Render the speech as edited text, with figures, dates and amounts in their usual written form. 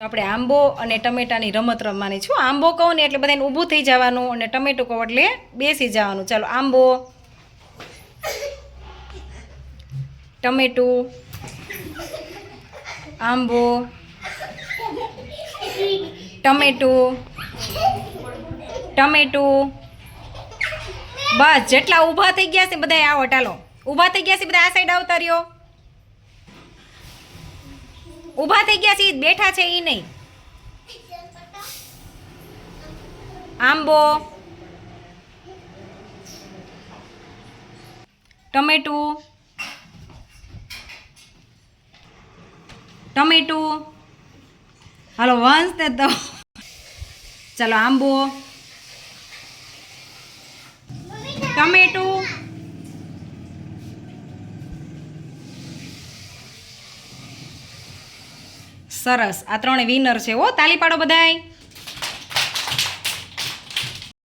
આપણે આંબો અને ટમેટાની રમત રમવાની છું. આંબો કહું ને એટલે બધાને ઊભું થઈ જવાનું અને ટમેટું કહું એટલે બેસી જવાનું. ચાલો આંબો, ટમેટું, આંબો, ટમેટું, ટમેટું. બસ જેટલા ઊભા થઈ ગયા છે બધા આવો. ચાલો ઊભા થઈ ગયા છે બધા આ સાઈડ આવતા રહ્યો. ઊભા થઈ ગયા છે બેઠા છે એ નહીં. આંબો, ટમેટું, ટમેટું. હાલો વંશ ને તો ચાલો આંબો, ટમેટું, સરસ. આ ત્રણે વિનર છે હો. તાલી પાડો બધાય.